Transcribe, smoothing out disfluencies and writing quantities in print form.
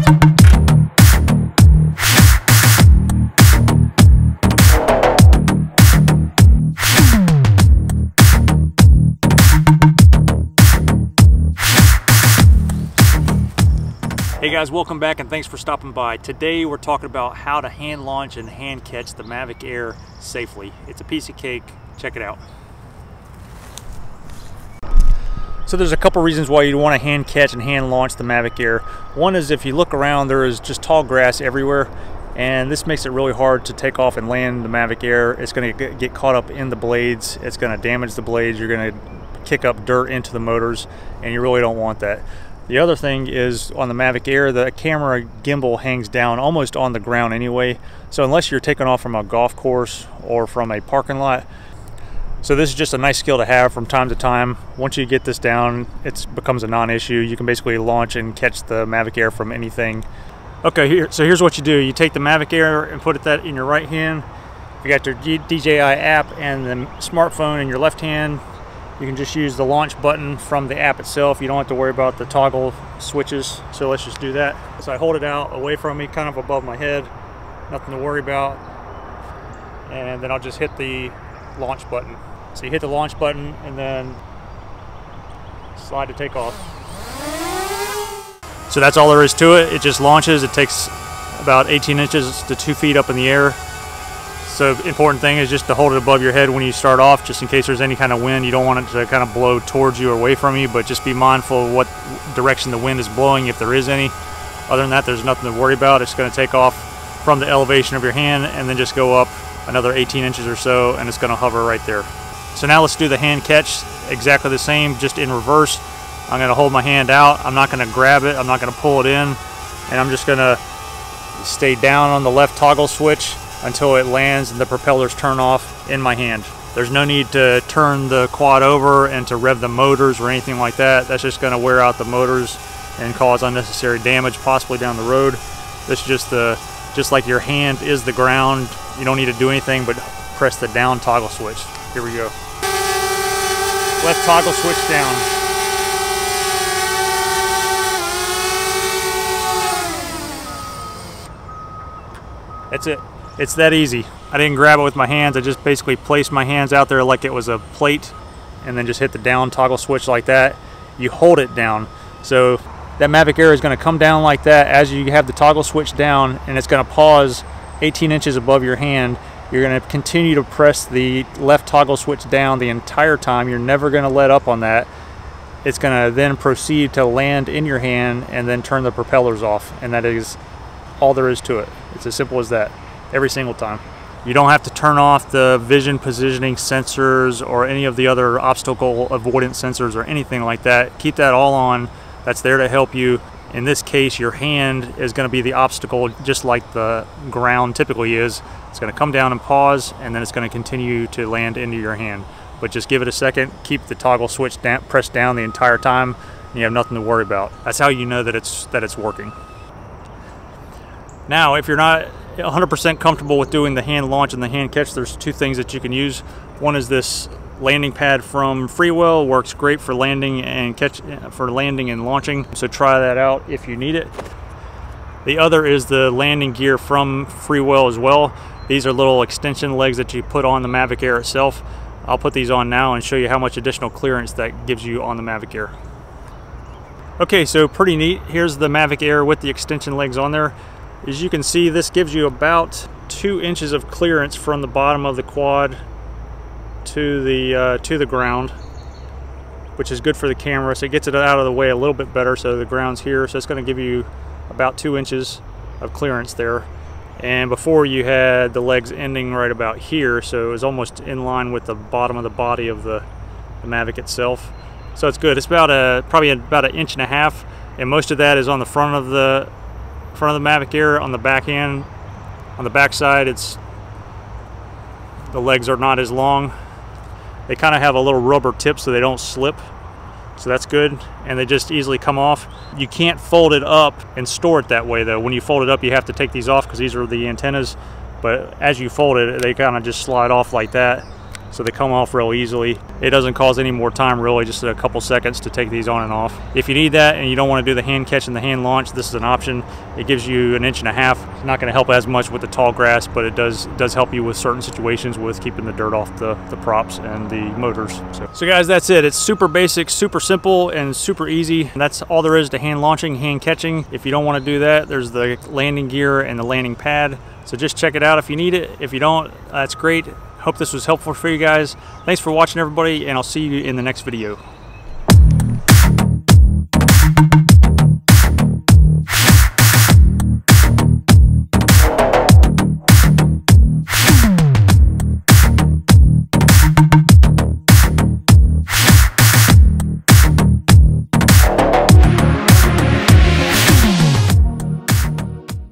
Hey guys, welcome back and thanks for stopping by. Today we're talking about how to hand launch and hand catch the Mavic Air safely. It's a piece of cake. Check it out. So there's a couple reasons why you want to hand catch and hand launch the Mavic Air. One is if you look around, there is just tall grass everywhere, and this makes it really hard to take off and land the Mavic Air. It's going to get caught up in the blades. It's going to damage the blades. You're going to kick up dirt into the motors, and you really don't want that. The other thing is on the Mavic Air, the camera gimbal hangs down almost on the ground anyway. So unless you're taking off from a golf course or from a parking lot. So this is just a nice skill to have from time to time. Once you get this down, it becomes a non-issue. You can basically launch and catch the Mavic Air from anything. Okay, so here's what you do. You take the Mavic Air and put that in your right hand. You got your DJI app and the smartphone in your left hand. You can just use the launch button from the app itself. You don't have to worry about the toggle switches. So let's just do that. So I hold it out away from me, kind of above my head. Nothing to worry about. And then I'll just hit the launch button. So you hit the launch button and then slide to take off. So that's all there is to it. It just launches. It takes about 18 inches to 2 feet up in the air. So important thing is just to hold it above your head when you start off, just in case there's any kind of wind. You don't want it to kind of blow towards you or away from you, but just be mindful of what direction the wind is blowing, if there is any. Other than that, there's nothing to worry about. It's going to take off from the elevation of your hand and then just go up another 18 inches or so, and it's going to hover right there. So now let's do the hand catch, exactly the same, just in reverse. I'm going to hold my hand out. I'm not going to grab it. I'm not going to pull it in, and I'm just going to stay down on the left toggle switch until it lands and the propellers turn off in my hand. There's no need to turn the quad over and to rev the motors or anything like that. That's just going to wear out the motors and cause unnecessary damage possibly down the road. This is just like your hand is the ground. You don't need to do anything but press the down toggle switch. Here we go. Left toggle switch down. That's it. It's that easy. I didn't grab it with my hands. I just basically placed my hands out there like it was a plate and then just hit the down toggle switch like that. You hold it down. So that Mavic Air is going to come down like that as you have the toggle switch down, and it's going to pause 18 inches above your hand. You're going to continue to press the left toggle switch down the entire time. You're never going to let up on that. It's going to then proceed to land in your hand and then turn the propellers off, and that is all there is to it. It's as simple as that. Every single time. You don't have to turn off the vision positioning sensors or any of the other obstacle avoidance sensors or anything like that. Keep that all on. That's there to help you. In this case, your hand is going to be the obstacle, just like the ground typically is. It's going to come down and pause, and then it's going to continue to land into your hand. But just give it a second. Keep the toggle switch pressed down the entire time, and you have nothing to worry about. That's how you know that it's working. Now, if you're not 100% comfortable with doing the hand launch and the hand catch, there's two things that you can use. One is this landing pad from Freewell. Works great for landing and launching, so try that out if you need it. The other is the landing gear from Freewell as well. These are little extension legs that you put on the Mavic Air itself. I'll put these on now and show you how much additional clearance that gives you on the Mavic Air. Okay, so pretty neat. Here's the Mavic Air with the extension legs on there. As you can see, this gives you about 2 inches of clearance from the bottom of the quad to the ground, which is good for the camera. So it gets it out of the way a little bit better. So the ground's here, so it's going to give you about 2 inches of clearance there. And before, you had the legs ending right about here, so it was almost in line with the bottom of the body of the Mavic itself. So it's good. It's probably about 1.5 inches, and most of that is on the front of the Mavic Air. On the back end, on the back side, the legs are not as long. They kind of have a little rubber tip so they don't slip, so that's good, and they just easily come off. You can't fold it up and store it that way though. When you fold it up, you have to take these off because these are the antennas, but as you fold it, they kind of just slide off like that. so they come off real easily. It doesn't cause any more time really, just a couple seconds to take these on and off. If you need that and you don't want to do the hand catch and the hand launch, this is an option. It gives you 1.5 inches. It's not going to help as much with the tall grass, but it does help you with certain situations with keeping the dirt off the props and the motors. So guys, that's it. It's super basic, super simple, and super easy. And that's all there is to hand launching, hand catching. If you don't want to do that, there's the landing gear and the landing pad. So just check it out if you need it. If you don't, that's great. Hope this was helpful for you guys. Thanks for watching, everybody, and I'll see you in the next video.